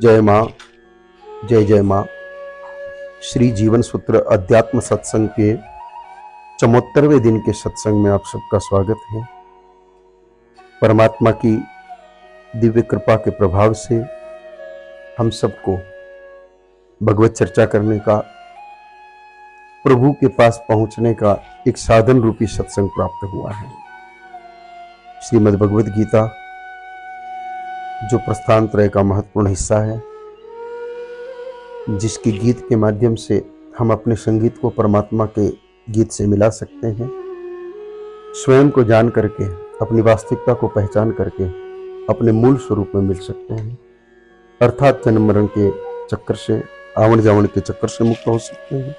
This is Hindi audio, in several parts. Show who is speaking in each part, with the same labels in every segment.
Speaker 1: जय माँ, जय जय माँ। श्री जीवन सूत्र अध्यात्म सत्संग के 74वें दिन के सत्संग में आप सबका स्वागत है। परमात्मा की दिव्य कृपा के प्रभाव से हम सबको भगवत चर्चा करने का, प्रभु के पास पहुंचने का एक साधन रूपी सत्संग प्राप्त हुआ है। श्रीमद् भगवद गीता जो प्रस्थान त्रय का महत्वपूर्ण हिस्सा है, जिसके गीत के माध्यम से हम अपने संगीत को परमात्मा के गीत से मिला सकते हैं, स्वयं को जान करके, अपनी वास्तविकता को पहचान करके अपने मूल स्वरूप में मिल सकते हैं, अर्थात जन्म मरण के चक्कर से, आवन जावन के चक्कर से मुक्त हो सकते हैं,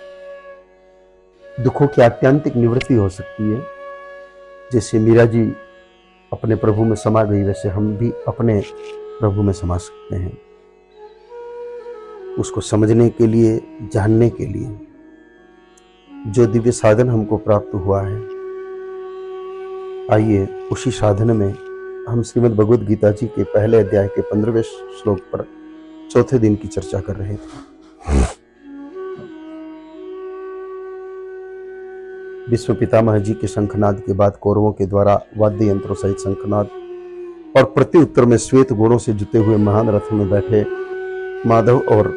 Speaker 1: दुखों की आत्यंतिक निवृत्ति हो सकती है। जैसे मीरा जी अपने प्रभु में समा गई, वैसे हम भी अपने प्रभु में समा सकते हैं। उसको समझने के लिए, जानने के लिए जो दिव्य साधन हमको प्राप्त हुआ है, आइए उसी साधन में हम श्रीमद् भगवद गीता जी के पहले अध्याय के 15वें श्लोक पर चौथे दिन की चर्चा कर रहे थे। विश्व पितामह जी के शंखनाद के बाद कौरवों के द्वारा वाद्य यंत्रों सहित शंखनाद और प्रत्युत्तर में श्वेत घोड़ों से जुते हुए महान रथ में बैठे माधव और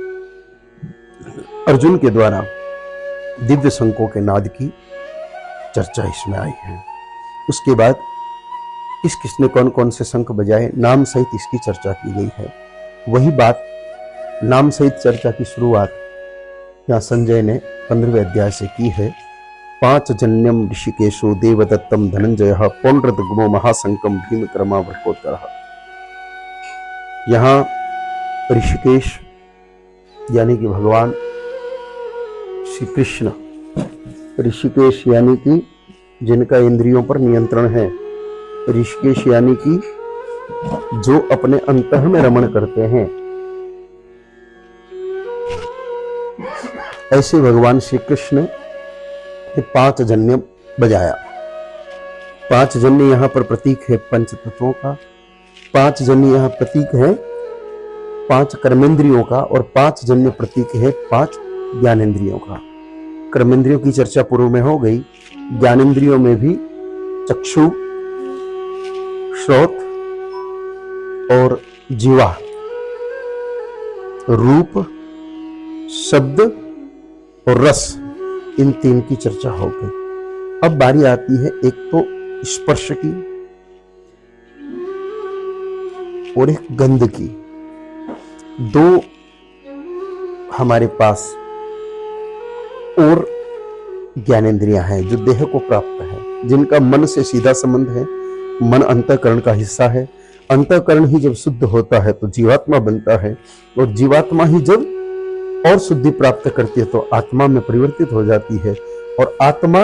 Speaker 1: अर्जुन के द्वारा दिव्य शंखों के नाद की चर्चा इसमें आई है। उसके बाद किस किसने कौन कौन से शंख बजाए, नाम सहित इसकी चर्चा की गई है। वही बात, नाम सहित चर्चा की शुरुआत यहाँ संजय ने 15वें अध्याय से की है। पांचजन्यम ऋषिकेशो देवदत्तम धनंजय पौंड्रदग्मो महासंकम भीमकर्मा वृकोत्तर। यहाँ ऋषिकेश यानी कि भगवान श्री कृष्ण, ऋषिकेश यानी कि जिनका इंद्रियों पर नियंत्रण है, ऋषिकेश यानी कि जो अपने अंतः में रमण करते हैं, ऐसे भगवान श्री कृष्ण ने पांचजन्य बजाया। पांचजन्य यहाँ पर प्रतीक है पंच तत्वों का, पांचजन्य यहाँ प्रतीक है 5 कर्मेंद्रियों का, और 5 जन्य प्रतीक है 5 ज्ञानेंद्रियों का। कर्मेंद्रियों की चर्चा पूर्व में हो गई। ज्ञानेंद्रियों में भी चक्षु, श्रोत और जीवा, रूप, शब्द और रस, इन 3 की चर्चा हो गई। अब बारी आती है एक तो स्पर्श की और एक गंध की। 2 हमारे पास और ज्ञानेंद्रियां हैं जो देह को प्राप्त है, जिनका मन से सीधा संबंध है। मन अंतःकरण का हिस्सा है। अंतःकरण ही जब शुद्ध होता है तो जीवात्मा बनता है, और जीवात्मा ही जब और शुद्धि प्राप्त करती है तो आत्मा में परिवर्तित हो जाती है, और आत्मा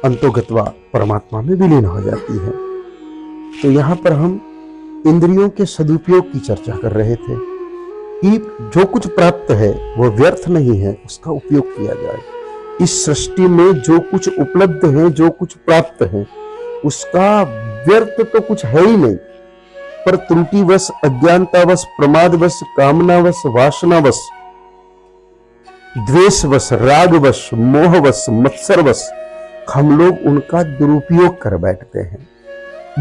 Speaker 1: अंतोगत्वा परमात्मा में विलीन हो जाती है। तो यहाँ पर हम इंद्रियों के सदुपयोग की चर्चा कर रहे थे कि जो कुछ प्राप्त है वह व्यर्थ नहीं है, उसका उपयोग किया जाए। इस सृष्टि में जो कुछ उपलब्ध है, जो कुछ प्राप्त है, उसका व्यर्थ तो कुछ है ही नहीं, पर त्रुटिवश, अज्ञानतावश, प्रमादवश, कामनावश, वासनावश, द्वेषवश, रागवश, मोहवश, मत्सरवश हम लोग उनका दुरुपयोग कर बैठते हैं।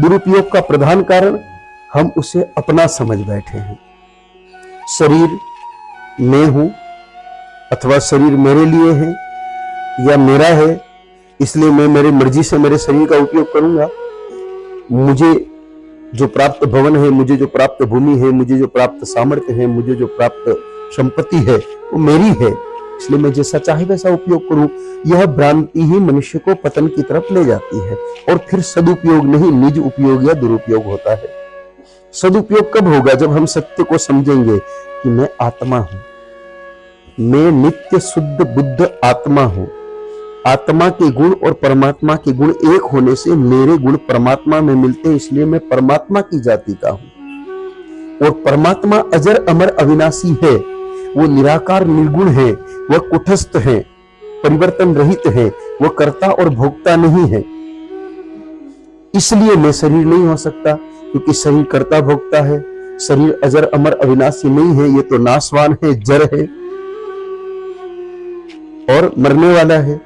Speaker 1: दुरुपयोग का प्रधान कारण हम उसे अपना समझ बैठे हैं। शरीर मैं हूं, अथवा शरीर मेरे लिए है या मेरा है, इसलिए मैं मेरी मर्जी से मेरे शरीर का उपयोग करूंगा। मुझे जो प्राप्त भवन है, मुझे जो प्राप्त भूमि है, मुझे जो प्राप्त सामर्थ्य है, मुझे जो प्राप्त संपत्ति है, वो मेरी है, इसलिए मैं जैसा चाहे वैसा उपयोग करूं। यह भ्रांति ही मनुष्य को पतन की तरफ ले जाती है, और फिर सदुपयोग नहीं, निज उपयोग या दुरुपयोग होता है। सदुपयोग कब होगा? जब हम सत्य को समझेंगे कि मैं आत्मा हूं, मैं नित्य शुद्ध बुद्ध आत्मा हूं। आत्मा के गुण और परमात्मा के गुण एक होने से मेरे गुण परमात्मा में मिलते हैं, इसलिए मैं परमात्मा की जाति का हूं। और परमात्मा अजर अमर अविनाशी है, वो निराकार निर्गुण है, वह कुटस्थ है, परिवर्तन रहित है, वह कर्ता और भोक्ता नहीं है। इसलिए मैं शरीर नहीं हो सकता, क्योंकि शरीर कर्ता भोगता है। शरीर अजर अमर अविनाशी नहीं है, ये तो नाशवान है, जड़ है और मरने वाला है।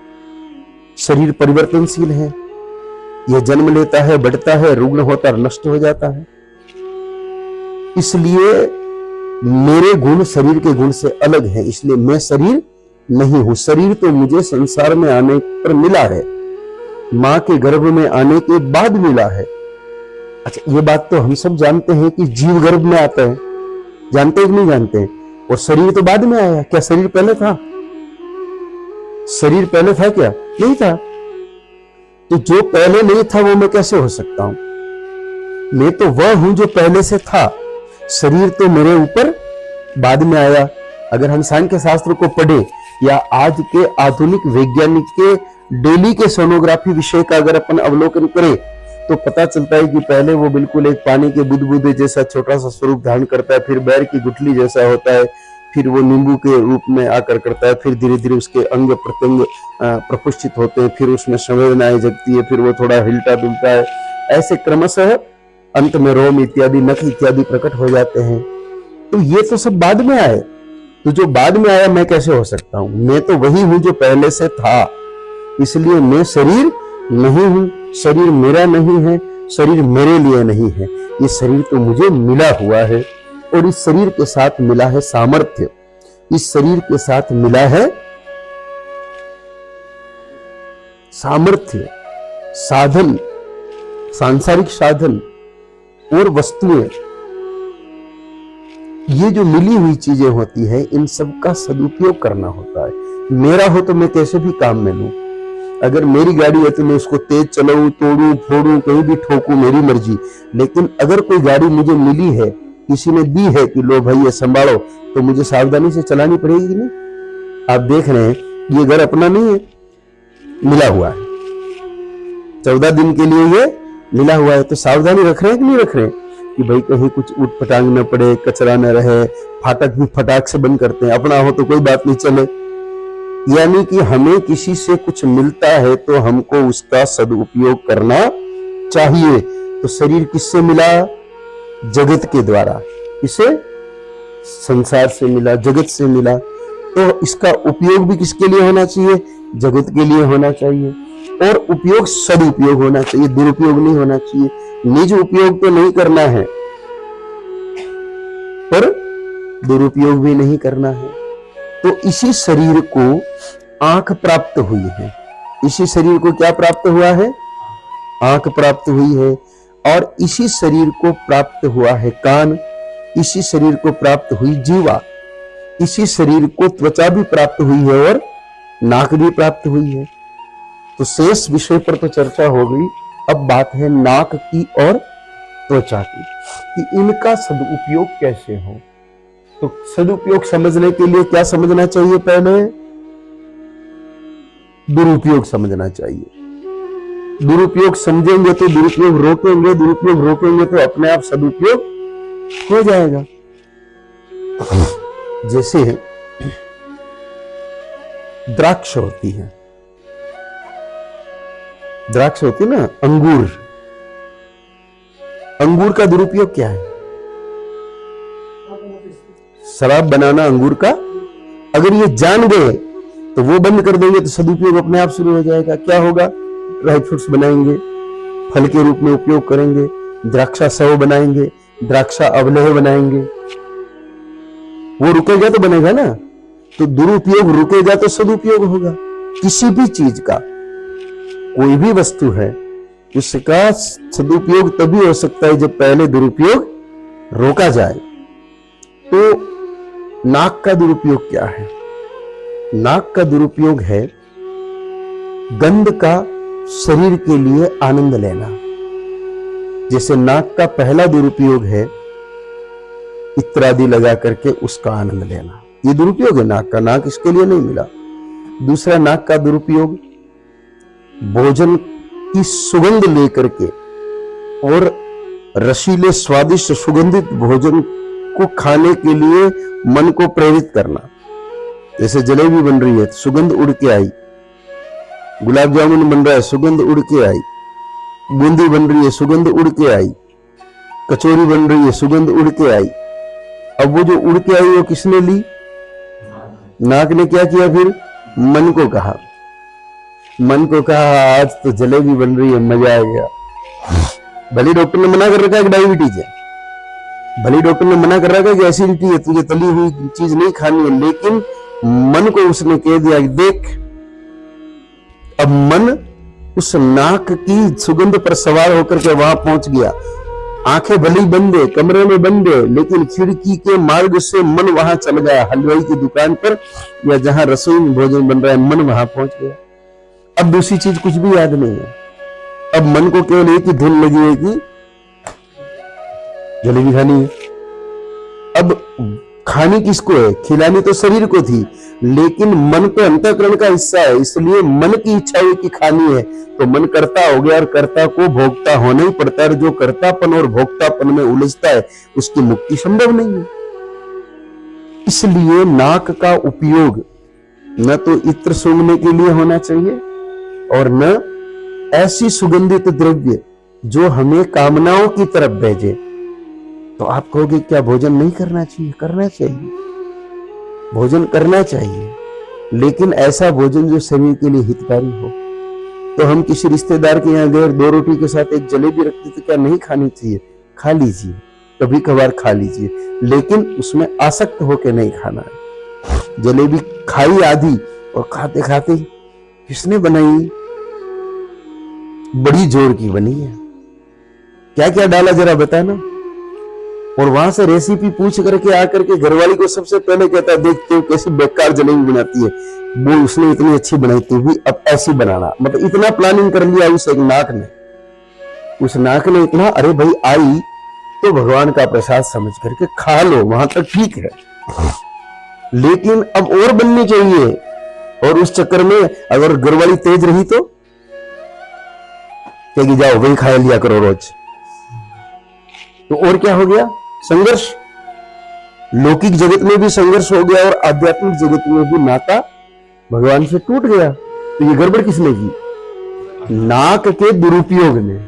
Speaker 1: शरीर परिवर्तनशील है, यह जन्म लेता है, बढ़ता है, रुग्ण होता है, नष्ट हो जाता है। इसलिए मेरे गुण शरीर के गुण से अलग है, इसलिए मैं शरीर नहीं हूं। शरीर तो मुझे संसार में आने पर मिला है, मां के गर्भ में आने के बाद मिला है। अच्छा, ये बात तो हम सब जानते हैं कि जीव गर्भ में आता है, जानते हैं कि नहीं जानते हैं? और शरीर तो बाद में आया। क्या शरीर पहले था? शरीर पहले था क्या? नहीं था। तो जो पहले नहीं था वो मैं कैसे हो सकता हूं? मैं तो वह हूं जो पहले से था। शरीर तो मेरे ऊपर बाद में आया। अगर हम सांख्य शास्त्र को पढ़े या आज के आधुनिक वैज्ञानिक के डेली के सोनोग्राफी विषय का अगर अपन अवलोकन करें तो पता चलता है कि पहले वो बिल्कुल एक पानी के बुदबुदे जैसा छोटा सा स्वरूप धारण करता है, फिर बैर की गुठली जैसा होता है, फिर वो नींबू के रूप में आकर करता है, फिर धीरे धीरे उसके अंग प्रत्यंग प्रपुष्टित होते हैं, फिर उसमें संवेदनाएं जगती है, फिर वो थोड़ा हिलता डुलता है। ऐसे क्रमशः अंत में रोम इत्यादि, नख इत्यादि प्रकट हो जाते हैं। तो ये तो सब बाद में आए। तो जो बाद में आया मैं कैसे हो सकता हूं? मैं तो वही हूं जो पहले से था। इसलिए मैं शरीर नहीं हूं, शरीर मेरा नहीं है, शरीर मेरे लिए नहीं है। ये शरीर तो मुझे मिला हुआ है और इस शरीर के साथ मिला है सामर्थ्य, इस शरीर के साथ मिला है सामर्थ्य, साधन, सांसारिक साधन और वस्तुएं। ये जो मिली हुई चीजें होती हैं, इन सब का सदुपयोग करना होता है। मेरा हो तो मैं कैसे भी काम में लूं। अगर मेरी गाड़ी है तो मैं उसको तेज चलाऊं, तोड़ूं, फोड़ूं, कहीं भी ठोकूं, मेरी मर्जी। लेकिन अगर कोई गाड़ी मुझे मिली है, किसी ने दी है कि लो भाई ये संभालो, तो मुझे सावधानी से चलानी पड़ेगी कि नहीं? आप देख रहे हैं ये घर अपना नहीं है, मिला हुआ है। 14 दिन के लिए ये मिला हुआ है, तो सावधानी रख रहे हैं कि नहीं रख रहे हैं कि भाई कहीं कुछ ऊट पटांग न पड़े, कचरा न रहे। फाटक भी फटाक से बंद करते हैं, अपना हो तो कोई बात नहीं चले। यानी कि हमें किसी से कुछ मिलता है तो हमको उसका सदुपयोग करना चाहिए। तो शरीर किससे मिला? जगत के द्वारा। इसे संसार से मिला, जगत से मिला। तो इसका उपयोग भी किसके लिए होना चाहिए? जगत के लिए होना चाहिए। और उपयोग सदुपयोग होना चाहिए, दुरुपयोग नहीं होना चाहिए। निज उपयोग तो नहीं करना है पर दुरुपयोग भी नहीं करना है। तो इसी शरीर को आंख प्राप्त हुई है। इसी शरीर को क्या प्राप्त हुआ है? आंख प्राप्त हुई है। और इसी शरीर को प्राप्त हुआ है कान, इसी शरीर को प्राप्त हुई जीवा, इसी शरीर को त्वचा भी प्राप्त हुई है और नाक भी प्राप्त हुई है। तो शेष विषय पर तो चर्चा हो गई। अब बात है नाक की और त्वचा की कि इनका सदुपयोग कैसे हो। तो सदुपयोग समझने के लिए क्या समझना चाहिए? पहले दुरुपयोग समझना चाहिए। दुरुपयोग समझेंगे तो दुरुपयोग रोकेंगे, दुरुपयोग रोकेंगे तो अपने आप सदुपयोग हो जाएगा। जैसे द्राक्ष होती है, द्राक्ष होती है ना, अंगूर। अंगूर का दुरुपयोग क्या है? शराब बनाना अंगूर का। अगर ये जान गए तो वो बंद कर देंगे तो सदुपयोग अपने आप शुरू हो जाएगा। क्या होगा? ड्राई फ्रूट्स बनाएंगे, फल के रूप में उपयोग करेंगे, द्राक्षा सेव बनाएंगे, द्राक्षा अवलेह बनाएंगे। वो रुकेगा तो बनेगा ना। तो दुरुपयोग रुकेगा तो सदुपयोग होगा। किसी भी चीज का, कोई भी वस्तु है, उसका सदुपयोग तभी हो सकता है जब पहले दुरुपयोग रोका जाए। तो नाक का दुरुपयोग क्या है? नाक का दुरुपयोग है गंध का शरीर के लिए आनंद लेना। जैसे नाक का पहला दुरुपयोग है इत्र आदि लगा करके उसका आनंद लेना, ये दुरुपयोग है नाक का। नाक इसके लिए नहीं मिला। दूसरा नाक का दुरुपयोग भोजन की सुगंध लेकर के और रसीले स्वादिष्ट सुगंधित भोजन को खाने के लिए मन को प्रेरित करना। जैसे जलेबी बन रही है तो सुगंध उड़ के आई, गुलाब जामुन बन रहा है सुगंध उड़ के आई, बूंदी बन रही है, सुगंध उड़ के आई। कचौरी बन रही है, सुगंध उड़ के आई। अब वो जो उड़ के आई वो किसने ली? नाक ने क्या किया? फिर मन को कहा, मन को कहा आज तो जलेबी बन रही है, मजा आ गया। भले डॉक्टर ने मना कर रखा है कि डायबिटीज है, भले डॉक्टर ने मना कर रखा है कि एसिडिटी है, तुझे तली हुई चीज नहीं खानी है, लेकिन मन को उसने कह दिया कि देख। अब मन उस नाक की सुगंध पर सवार होकर के वहां पहुंच गया। आंखें भली बंद है, कमरे में बंद है, लेकिन खिड़की के मार्ग से मन वहां चल गया। हलवाई की दुकान पर या जहां रसोई में भोजन बन रहा है, मन वहां पहुंच गया। अब दूसरी चीज कुछ भी याद नहीं है। अब मन को केवल एक ही धुन लगी है कि जलेबी खानी है। अब खानी किसको है? खिलानी तो शरीर को थी, लेकिन मन तो अंतःकरण का हिस्सा है, इसलिए मन की इच्छा है कि खानी है, तो मन करता हो गया और कर्ता को भोक्ता होना ही पड़ता है। जो कर्तापन और भोक्तापन में उलझता है उसकी मुक्ति संभव नहीं है। इसलिए नाक का उपयोग न तो इत्र सूंघने के लिए होना चाहिए और न ऐसी सुगंधित द्रव्य जो हमें कामनाओं की तरफ भेजे। तो आप कहोगे क्या भोजन नहीं करना चाहिए? करना चाहिए, भोजन करना चाहिए, लेकिन ऐसा भोजन जो शरीर के लिए हितकारी हो। तो हम किसी रिश्तेदार के यहाँ गए, 2 रोटी के साथ एक जलेबी रखते तो क्या नहीं खानी चाहिए? खा लीजिए, कभी कभार खा लीजिए, लेकिन उसमें आसक्त होकर नहीं खाना है। जलेबी खाई आधी और खाते खाते किसने बनाई? बड़ी जोर की बनी है। क्या क्या डाला जरा बताना। और वहां से रेसिपी पूछ करके आकर के घरवाली को सबसे पहले कहता है देखते हो कैसी बेकार जलेबी बनाती है, वो उसने इतनी अच्छी बनाई थी भी, अब ऐसी बनाना। मतलब इतना प्लानिंग कर लिया उस एक नाक ने, उस नाक ने इतना, अरे भाई आई तो भगवान का प्रसाद समझ करके खा लो, वहां तक ठीक है, लेकिन अब और बननी चाहिए। और उस चक्कर में अगर घरवाली तेज रही तो कहेगी जाओ वही खा लिया करो रोज। तो और क्या हो गया? संघर्ष। लौकिक जगत में भी संघर्ष हो गया और आध्यात्मिक जगत में भी नाता भगवान से टूट गया। तो ये गड़बड़ किसने की? नाक के दुरुपयोग ने।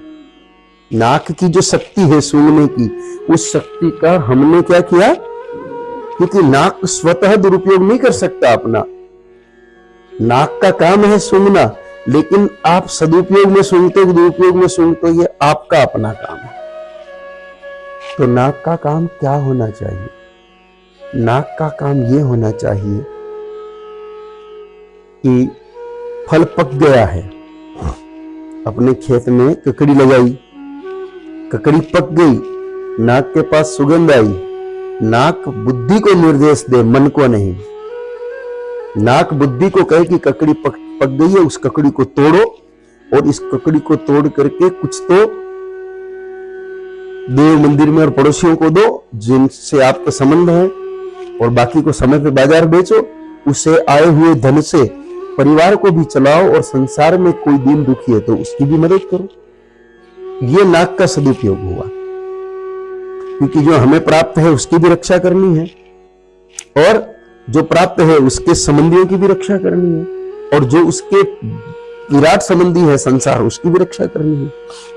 Speaker 1: नाक की जो शक्ति है सूंघने की, उस शक्ति का हमने क्या किया? क्योंकि नाक स्वतः दुरुपयोग नहीं कर सकता अपना, नाक का काम है सूंघना, लेकिन आप सदुपयोग में सूंघते हो, दुरुपयोग में सूंघते हो, ये आपका अपना काम है। तो नाक का काम क्या होना चाहिए? नाक का काम ये होना चाहिए कि फल पक गया है, अपने खेत में ककड़ी लगाई, ककड़ी पक गई, नाक के पास सुगंध आई, नाक बुद्धि को निर्देश दे, मन को नहीं। नाक बुद्धि को कहे कि ककड़ी पक गई है, उस ककड़ी को तोड़ो और इस ककड़ी को तोड़ करके कुछ तो देव मंदिर में और पड़ोसियों को दो जिनसे आपके संबंध है, और बाकी को समय पे बाजार बेचो, उससे आए हुए धन से परिवार को भी चलाओ, और संसार में कोई दीन दुखी है तो उसकी भी मदद करो। ये नाक का सदुपयोग हुआ, क्योंकि जो हमें प्राप्त है उसकी भी रक्षा करनी है, और जो प्राप्त है उसके संबंधियों की भी रक्षा करनी है, और जो उसके विराट संबंधी है संसार उसकी भी रक्षा करनी है।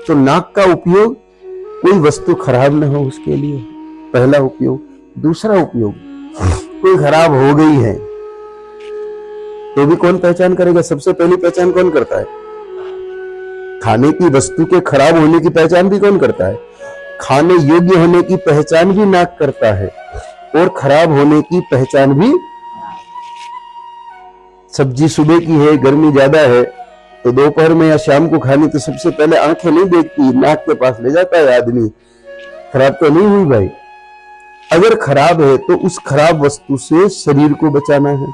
Speaker 1: तो नाक का उपयोग कोई वस्तु खराब न हो उसके लिए, पहला उपयोग। दूसरा उपयोग, कोई खराब हो गई है तो भी कौन पहचान करेगा? सबसे पहली पहचान कौन करता है? खाने की वस्तु के खराब होने की पहचान भी कौन करता है? खाने योग्य होने की पहचान भी नाक करता है, और खराब होने की पहचान भी। सब्जी सुबह की है, गर्मी ज्यादा है, तो दोपहर में या शाम को खानी, तो सबसे पहले आंखें नहीं देखती, नाक के पास ले जाता है आदमी, खराब तो नहीं हुई भाई। अगर खराब है तो उस खराब वस्तु से शरीर को बचाना है,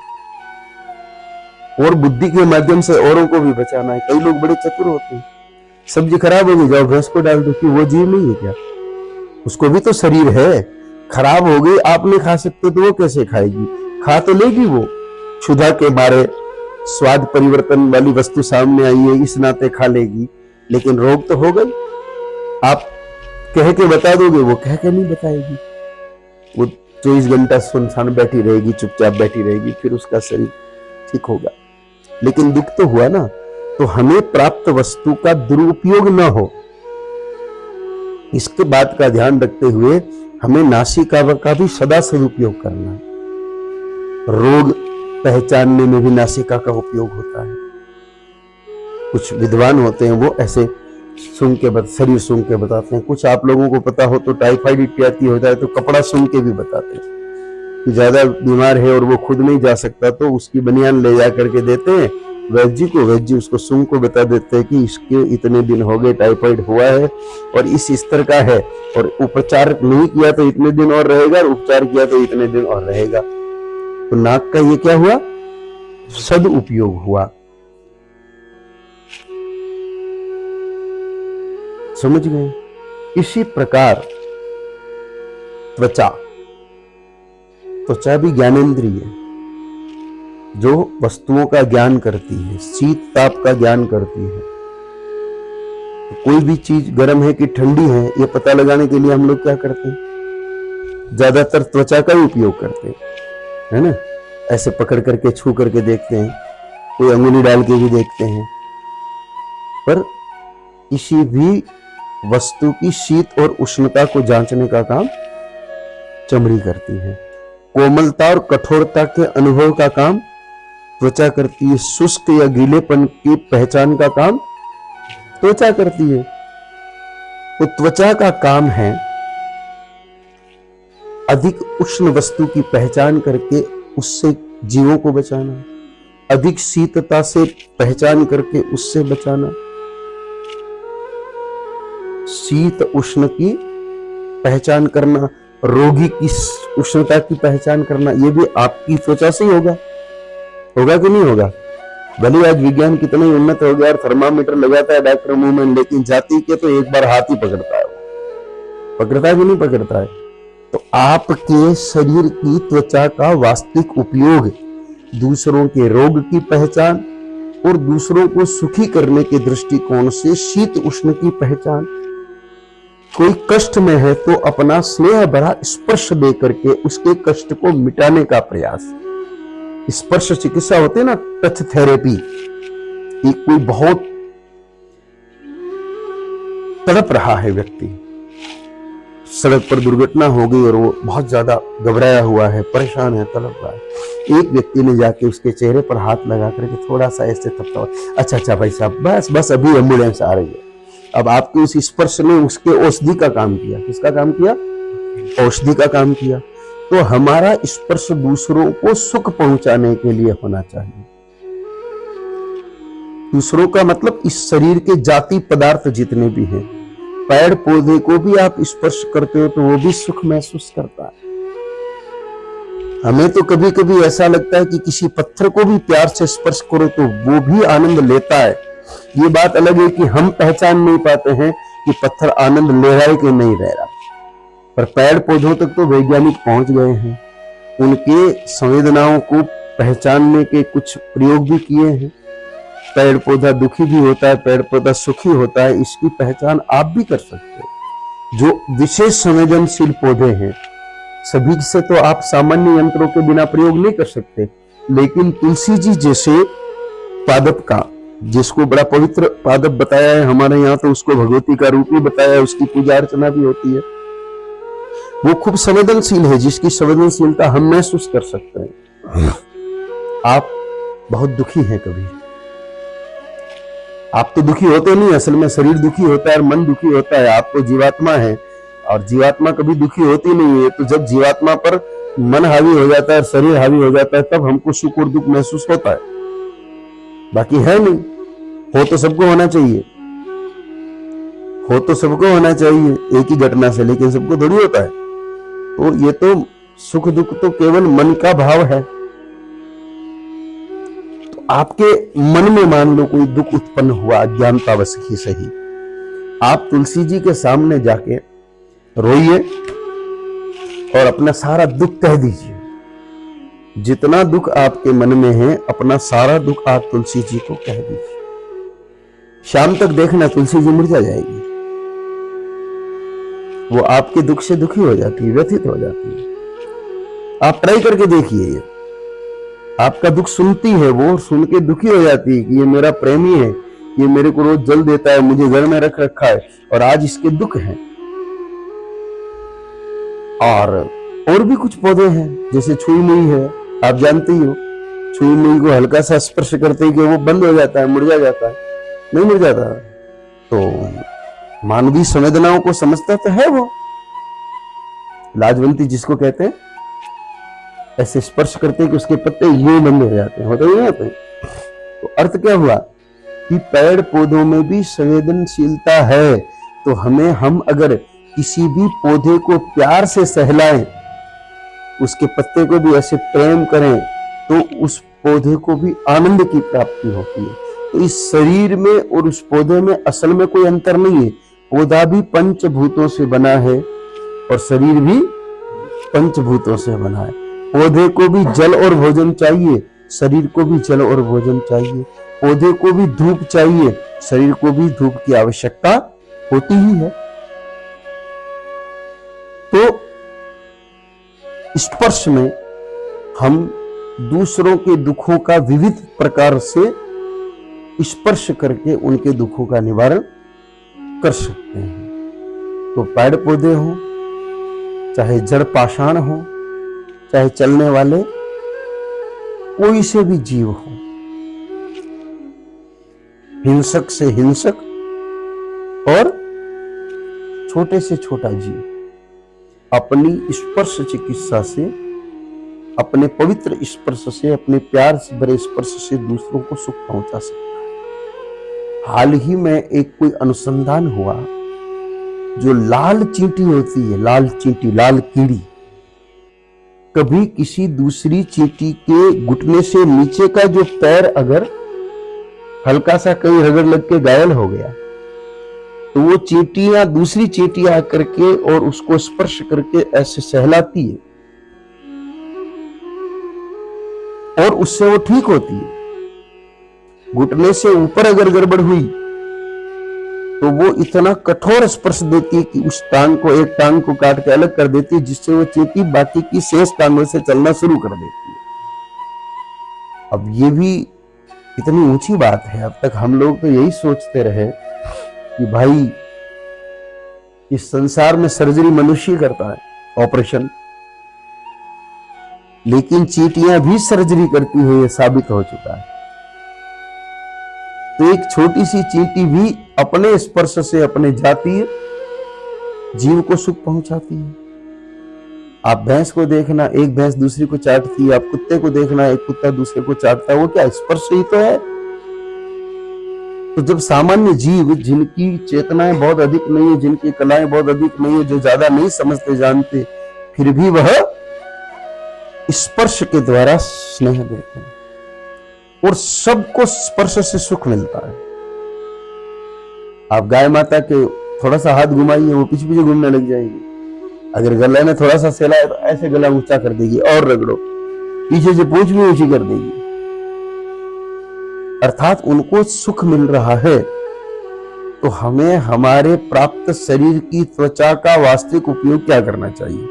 Speaker 1: और बुद्धि के माध्यम से औरों को भी बचाना है। कई लोग बड़े चतुर होते हैं, सब्जी खराब हो गई, जाओ भैंस को डाल दो, कि वो जीव नहीं है क्या? उसको भी तो शरीर है। खराब हो गई, आप नहीं खा सकते तो वो कैसे खाएगी? खा तो लेगी वो, क्षुधा के मारे, स्वाद परिवर्तन वाली वस्तु सामने आई है इस नाते खा लेगी, लेकिन रोग तो हो गई। आप कह के बता दोगे, वो कह के नहीं बताएगी, वो 24 घंटा सुनसान बैठी रहेगी, चुपचाप बैठी रहेगी, फिर उसका शरीर ठीक होगा। लेकिन दुख तो हुआ ना। तो हमें प्राप्त वस्तु का दुरुपयोग न हो, इसके बात का ध्यान रखते हुए हमें नासिका का भी सदा सदुपयोग करना है। रोग पहचानने में भी नासिका का उपयोग होता है। कुछ विद्वान होते हैं वो ऐसे सूंघ के शरीर सूंघ के बताते हैं। कुछ आप लोगों को पता हो तो टाइफाइड इत्यादि होता है तो कपड़ा सूंघ के भी बताते हैं कि ज्यादा बीमार है और वो खुद नहीं जा सकता तो उसकी बनियान ले जा करके देते हैं वैद्य जी को। वैद्य जी उसको सूंघ को बता देते हैं कि इसके इतने दिन हो गए, टाइफाइड हुआ है और इस स्तर का है, और उपचार नहीं किया तो इतने दिन और रहेगा, और उपचार किया तो इतने दिन और रहेगा। तो नाक का ये क्या हुआ? सदुपयोग हुआ। समझ गए? इसी प्रकार त्वचा भी ज्ञानेंद्रिय है जो वस्तुओं का ज्ञान करती है, शीत ताप का ज्ञान करती है। तो कोई भी चीज गर्म है कि ठंडी है ये पता लगाने के लिए हम लोग क्या करते हैं? ज्यादातर त्वचा का ही उपयोग करते हैं, है ना। ऐसे पकड़ करके छू करके देखते हैं, कोई अंगुली डाल के भी देखते हैं। पर किसी भी वस्तु की शीत और उष्णता को जांचने का काम चमड़ी करती है। कोमलता और कठोरता के अनुभव का काम त्वचा करती है। शुष्क या गीलेपन की पहचान का काम त्वचा करती है। तो त्वचा का काम है अधिक उष्ण वस्तु की पहचान करके उससे जीवों को बचाना, अधिक शीतता से पहचान करके उससे बचाना। शीत उष्ण की पहचान करना, रोगी की उष्णता की पहचान करना, ये भी आपकी त्वचा से ही होगा कि नहीं होगा? भले आज विज्ञान कितना ही उन्नत हो गया और थर्मामीटर लगाता है डॉक्टर मुंह में, लेकिन जाति के तो एक बार हाथ ही पकड़ता है। पकड़ता है कि नहीं पकड़ता है? तो आपके शरीर की त्वचा का वास्तविक उपयोग दूसरों के रोग की पहचान और दूसरों को सुखी करने के दृष्टिकोण से शीत उष्ण की पहचान। कोई कष्ट में है तो अपना स्नेह भरा स्पर्श दे करके उसके कष्ट को मिटाने का प्रयास। स्पर्श चिकित्सा होते ना, टच थेरेपी। कोई बहुत तड़प रहा है व्यक्ति, सड़क पर दुर्घटना हो गई और वो बहुत ज्यादा घबराया हुआ है, परेशान है, तड़प रहा है। एक व्यक्ति ने जाके उसके चेहरे पर हाथ लगा करके थोड़ा सा ऐसे थपथपा, अच्छा भाई साहब, बस अभी एम्बुलेंस आ रही है। अब आपके उस स्पर्श ने उसके औषधि का काम किया। किसका काम किया? औषधि का काम किया। तो हमारा स्पर्श दूसरों को सुख पहुंचाने के लिए होना चाहिए। दूसरों का मतलब इस शरीर के जाति पदार्थ जितने भी हैं, पेड़ पौधे को भी आप स्पर्श करते हो तो वो भी सुख महसूस करता है। हमें तो कभी कभी ऐसा लगता है कि किसी पत्थर को भी प्यार से स्पर्श करो तो वो भी आनंद लेता है। ये बात अलग है कि हम पहचान नहीं पाते हैं कि पत्थर आनंद ले रहा है कि नहीं ले रहा। पर पेड़ पौधों तक तो वैज्ञानिक पहुंच गए हैं, उनके संवेदनाओं को पहचानने के कुछ प्रयोग भी किए हैं। पेड़ पौधा दुखी भी होता है, पेड़ पौधा सुखी होता है, इसकी पहचान आप भी कर सकते हो। जो विशेष संवेदनशील पौधे हैं, सभी से तो आप सामान्य यंत्रों के बिना प्रयोग नहीं कर सकते, लेकिन तुलसी जी जैसे पादप का, जिसको बड़ा पवित्र पादप बताया है हमारे यहाँ, तो उसको भगवती का रूप ही बताया है, उसकी पूजा अर्चना भी होती है। वो खूब संवेदनशील है, जिसकी संवेदनशीलता हम महसूस कर सकते हैं। आप बहुत दुखी हैं कभी? आप तो दुखी होते नहीं, असल में शरीर दुखी होता है और मन दुखी होता है। आप तो जीवात्मा है और जीवात्मा कभी दुखी होती नहीं है। तो जब जीवात्मा पर मन हावी हो जाता है और शरीर हावी हो जाता है तब हमको सुख और दुख महसूस होता है, बाकी है नहीं। हो तो सबको होना चाहिए, हो तो सबको होना चाहिए एक ही घटना से, लेकिन सबको थोड़ी होता है। तो ये तो सुख दुख तो केवल मन का भाव है। तो आपके मन में मान लो कोई दुख उत्पन्न हुआ, अज्ञानतावश ही सही, आप तुलसी जी के सामने जाके रोइए और अपना सारा दुख कह दीजिए। जितना दुख आपके मन में है, अपना सारा दुख आप तुलसी जी को कह दीजिए। शाम तक देखना तुलसी जी मुरझा जाएगी, वो आपके दुख से दुखी हो जाती है, व्यथित हो जाती है। आप ट्राई करके देखिए, ये आपका दुख सुनती है, वो सुन के दुखी हो जाती है कि ये मेरा प्रेमी है, ये मेरे को रोज जल देता है, मुझे घर में रख रखा है और आज इसके दुख है। और भी कुछ पौधे हैं, जैसे छुई मुई है, आप जानते ही हो। छुई मुई को हल्का सा स्पर्श करते ही कि वो बंद हो जाता है, मुरझा जाता है, नहीं मुरझाता। तो मानवीय संवेदनाओं को समझता तो है वो, लाजवंती जिसको कहते हैं, ऐसे स्पर्श करते हैं कि उसके पत्ते यूं बंद हो जाते हैं, होते नहीं होते। तो अर्थ क्या हुआ कि पेड़ पौधों में भी संवेदनशीलता है। तो हम अगर किसी भी पौधे को प्यार से सहलाएं, उसके पत्ते को भी ऐसे प्रेम करें, तो उस पौधे को भी आनंद की प्राप्ति होती है। तो इस शरीर में और उस पौधे में असल में कोई अंतर नहीं है। पौधा भी पंचभूतों से बना है और शरीर भी पंचभूतों से बना है। पौधे को भी जल और भोजन चाहिए, शरीर को भी जल और भोजन चाहिए। पौधे को भी धूप चाहिए, शरीर को भी धूप की आवश्यकता होती ही है। तो स्पर्श में हम दूसरों के दुखों का विविध प्रकार से स्पर्श करके उनके दुखों का निवारण कर सकते हैं। तो पेड़ पौधे हो, चाहे जड़ पाषाण हो, चाहे चलने वाले कोई से भी जीव हो, हिंसक से हिंसक और छोटे से छोटा जीव, अपनी स्पर्श चिकित्सा से, अपने पवित्र स्पर्श से, अपने प्यार से भरे स्पर्श से दूसरों को सुख पहुंचा सकता है। हाल ही में एक कोई अनुसंधान हुआ, जो लाल चींटी होती है, लाल चींटी, लाल कीड़ी, कभी किसी दूसरी चींटी के घुटने से नीचे का जो पैर अगर हल्का सा कहीं रगड़ लग के घायल हो गया, तो वो चींटियां, दूसरी चींटियां आकर के और उसको स्पर्श करके ऐसे सहलाती है और उससे वो ठीक होती है। घुटने से ऊपर अगर गड़बड़ हुई तो वो इतना कठोर स्पर्श देती है कि उस टांग को, एक टांग को काट के अलग कर देती है, जिससे वो चींटी बाकी की शेष टांगों से चलना शुरू कर देती है। अब ये भी इतनी ऊंची बात है। अब तक हम लोग तो यही सोचते रहे कि भाई इस संसार में सर्जरी मनुष्य करता है, ऑपरेशन, लेकिन चींटियां भी सर्जरी करती है, यह साबित हो चुका है। तो एक छोटी सी चींटी भी अपने स्पर्श से अपने जातीय जीव को सुख पहुंचाती है। आप भैंस को देखना, एक भैंस दूसरी को चाटती है। आप कुत्ते को देखना, एक कुत्ता दूसरे को चाटता है। वो क्या स्पर्श ही तो है। तो जब सामान्य जीव, जिनकी चेतनाएं बहुत अधिक नहीं है, जिनकी कलाएं बहुत अधिक नहीं है, जो ज्यादा नहीं समझते जानते, फिर भी वह स्पर्श के द्वारा स्नेह देते हैं और सबको स्पर्श से सुख मिलता है। आप गाय माता के थोड़ा सा हाथ घुमाइए, वो पीछे पीछे घूमने लग जाएगी। अगर गला ने थोड़ा सा सहलाया तो ऐसे गला ऊंचा कर देगी और रगड़ो, पीछे से पूंछ भी ऊंची कर देगी। अर्थात उनको सुख मिल रहा है। तो हमें हमारे प्राप्त शरीर की त्वचा का वास्तविक उपयोग क्या करना चाहिए?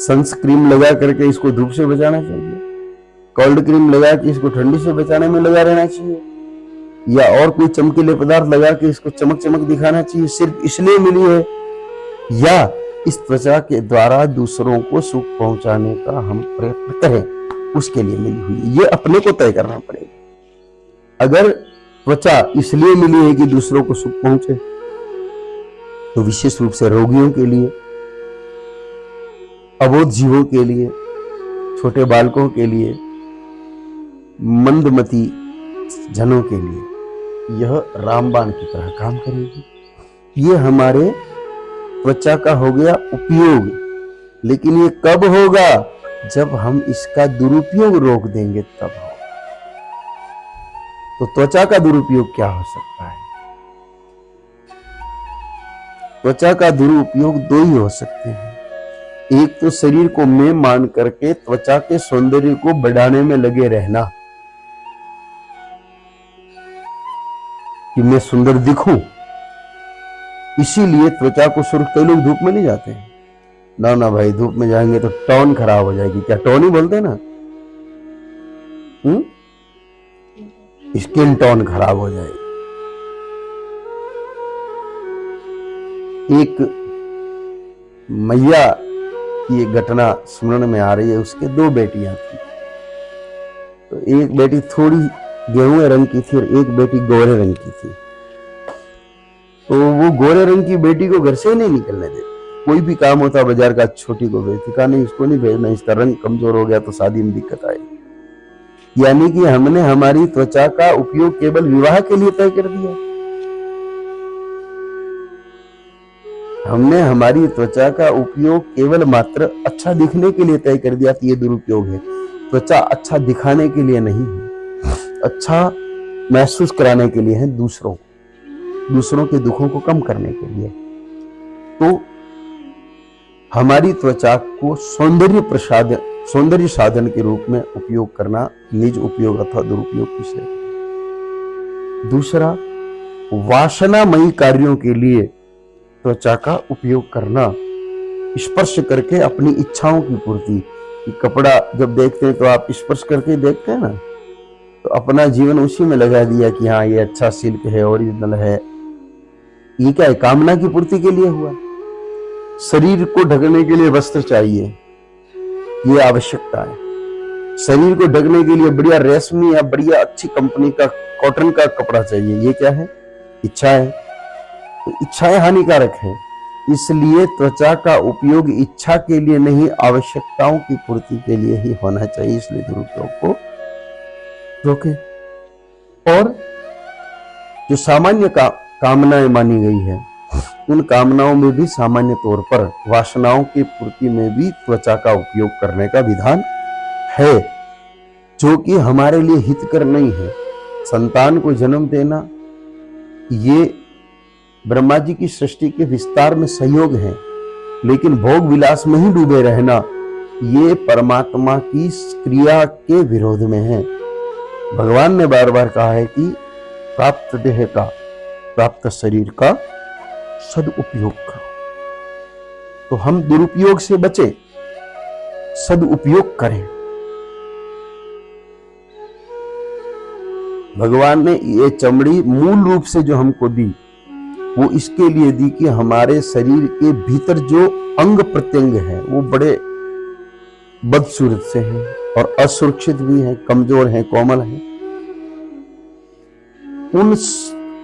Speaker 1: सनस्क्रीन लगा करके इसको धूप से बचाना चाहिए, कोल्ड क्रीम लगा के इसको ठंडी से बचाने में लगा रहना चाहिए, या और कोई चमकीले पदार्थ लगा के इसको चमक चमक दिखाना चाहिए, सिर्फ इसलिए मिली है, या इस त्वचा के द्वारा दूसरों को सुख पहुंचाने का हम प्रयत्न करें, उसके लिए मिली हुई है। ये अपने को तय करना पड़ेगा। अगर त्वचा इसलिए मिली है कि दूसरों को सुख पहुंचे, तो विशेष रूप से रोगियों के लिए, अबोध जीवों के लिए, छोटे बालकों के लिए, मंदमती जनों के लिए यह रामबाण की तरह काम करेगी। ये हमारे त्वचा का हो गया उपयोग, लेकिन ये कब होगा? जब हम इसका दुरुपयोग रोक देंगे तब होगा। तो त्वचा का दुरुपयोग क्या हो सकता है? त्वचा का दुरुपयोग दो ही हो सकते हैं। एक तो शरीर को मैं मान करके त्वचा के सौंदर्य को बढ़ाने में लगे रहना कि मैं सुंदर दिखूं, इसीलिए त्वचा को सुर्ख, कई लोग धूप में नहीं जाते हैं। ना ना भाई, धूप में जाएंगे तो टोन खराब हो जाएगी। क्या टोन ही बोलते हैं ना, स्किन टोन खराब हो जाएगी। एक मैया की एक घटना स्मरण में आ रही है। उसके 2 बेटियां थी, तो एक बेटी थोड़ी गेहूं रंग की थी और एक बेटी गोरे रंग की थी। तो वो गोरे रंग की बेटी को घर से नहीं निकलने देती। कोई भी काम होता बाजार का, छोटी को भेजती, कहा नहीं इसको नहीं भेजना, इसका रंग कमजोर हो गया तो शादी में दिक्कत आएगी। यानी कि हमने हमारी त्वचा का उपयोग केवल विवाह के लिए तय कर दिया। हमने हमारी त्वचा का उपयोग केवल मात्र अच्छा दिखने के लिए तय कर दिया, तो ये दुरुपयोग है। त्वचा अच्छा दिखाने के लिए नहीं है, अच्छा महसूस कराने के लिए है, दूसरों के दुखों को कम करने के लिए। तो हमारी त्वचा को सौंदर्य साधन के रूप में उपयोग करना निज उपयोग अथवा दुरुपयोग किसे। दूसरा, वासनामयी कार्यों के लिए त्वचा का उपयोग करना, स्पर्श करके अपनी इच्छाओं की पूर्ति। कि कपड़ा जब देखते हैं तो आप स्पर्श करके देखते हैं ना, तो अपना जीवन उसी में लगा दिया कि हाँ ये अच्छा सिल्क है, ओरिजिनल है। ये क्या है? कामना की पूर्ति के लिए हुआ। शरीर को ढकने के लिए वस्त्र चाहिए, ये आवश्यकता है। शरीर को ढकने के लिए बढ़िया रेशमी या बढ़िया अच्छी कंपनी का कॉटन का कपड़ा चाहिए, ये क्या है? इच्छा है। तो इच्छाएं हानिकारक है, इसलिए त्वचा का उपयोग इच्छा के लिए नहीं, आवश्यकताओं की पूर्ति के लिए ही होना चाहिए। इसलिए दुरुपयोग को रोके। और जो सामान्य कामनाएं मानी गई है, उन कामनाओं में भी सामान्य तौर पर वासनाओं की पूर्ति में भी त्वचा का उपयोग करने का विधान है, जो कि हमारे लिए हितकर नहीं है। संतान को जन्म देना ये ब्रह्मा जी की सृष्टि के विस्तार में सहयोग है, लेकिन भोग विलास में ही डूबे रहना ये परमात्मा की क्रिया के विरोध में है। भगवान ने बार बार कहा है कि प्राप्त देह का, प्राप्त शरीर का सदुपयोग करो। तो हम दुरुपयोग से बचे, सदुपयोग करें। भगवान ने ये चमड़ी मूल रूप से जो हमको दी, वो इसके लिए दी कि हमारे शरीर के भीतर जो अंग प्रत्यंग है वो बड़े बदसूरत से हैं और असुरक्षित भी हैं, कमजोर हैं, कोमल हैं। उन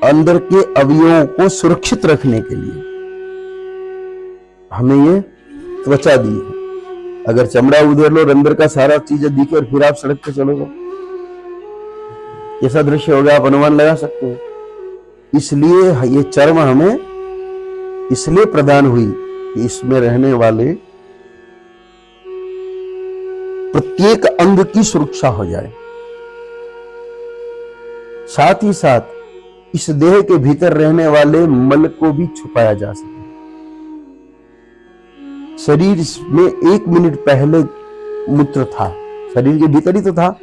Speaker 1: अंदर के अवयवों को सुरक्षित रखने के लिए हमें ये त्वचा दी है। अगर चमड़ा उधेर लो, अंदर का सारा चीजें दिखे और फिर आप सड़क पे चलोगे, कैसा दृश्य होगा आप अनुमान लगा सकते हैं। इसलिए ये चर्म हमें इसलिए प्रदान हुई कि इसमें रहने वाले प्रत्येक अंग की सुरक्षा हो जाए। साथ ही साथ इस देह के भीतर रहने वाले मल को भी छुपाया जा सके। शरीर में 1 मिनट पहले मूत्र था, शरीर के भीतर ही तो था,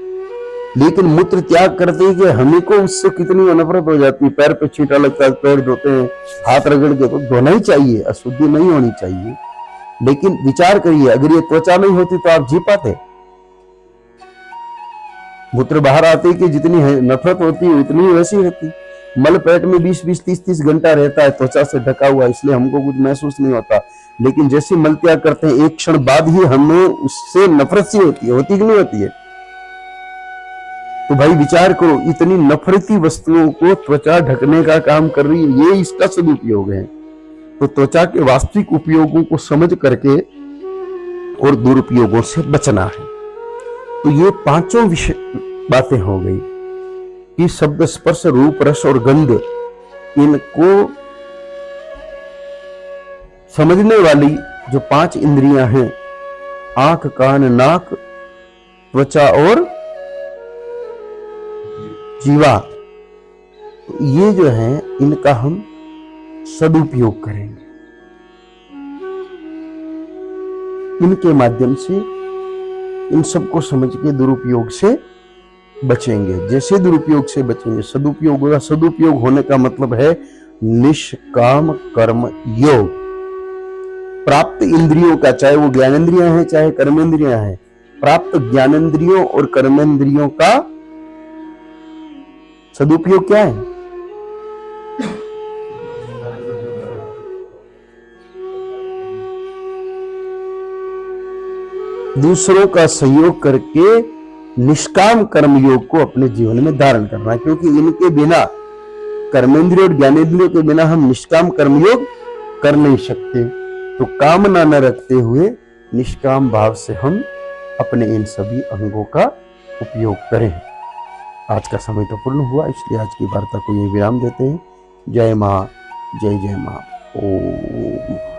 Speaker 1: लेकिन मूत्र त्याग करते ही कि हमें को उससे कितनी नफरत हो जाती है। पैर पे छींटा लगता है, पैर धोते हैं, हाथ रगड़ के, तो धोना ही चाहिए, अशुद्धि नहीं होनी चाहिए। लेकिन विचार करिए, अगर ये त्वचा नहीं होती तो आप जी पाते? मूत्र बाहर आते कि जितनी नफरत होती है उतनी वैसी रहती। मल पेट में 20-20, 30-30 घंटा रहता है त्वचा से ढका हुआ, इसलिए हमको कुछ महसूस नहीं होता। लेकिन जैसे मल त्याग करते हैं, एक क्षण बाद ही हमें उससे नफरत सी होती है कि नहीं होती है? तो भाई विचार करो, इतनी नफरती वस्तुओं को त्वचा ढकने का काम कर रही है, ये इसका सदुपयोग है। तो त्वचा के वास्तविक उपयोगों को समझ करके और दुरुपयोगों से बचना है। तो ये 5 विषय बातें हो गई कि शब्द, स्पर्श, रूप, रस और गंध, इनको समझने वाली जो 5 इंद्रियां हैं, आंख, कान, नाक, त्वचा और जीवा, तो ये जो है इनका हम सदुपयोग करेंगे। इनके माध्यम से इन सबको समझ के दुरुपयोग से बचेंगे। जैसे दुरुपयोग से बचेंगे, सदुपयोग होगा। सदुपयोग होने का मतलब है निष्काम कर्म योग। प्राप्त इंद्रियों का, चाहे वो ज्ञानेंद्रियां हैं चाहे कर्मेंद्रियां हैं, प्राप्त ज्ञानेंद्रियों और कर्मेंद्रियों का सदुपयोग क्या है? दूसरों का सहयोग करके निष्काम कर्म योग को अपने जीवन में धारण करना है, क्योंकि इनके बिना, कर्मेंद्रिय और ज्ञानेंद्रियों के बिना हम निष्काम कर्मयोग कर नहीं सकते। तो कामना न रखते हुए निष्काम भाव से हम अपने इन सभी अंगों का उपयोग करें। आज का समय तो पूर्ण हुआ, इसलिए आज की वार्ता को ये विराम देते हैं। जय मां, जय जय मां। ओम।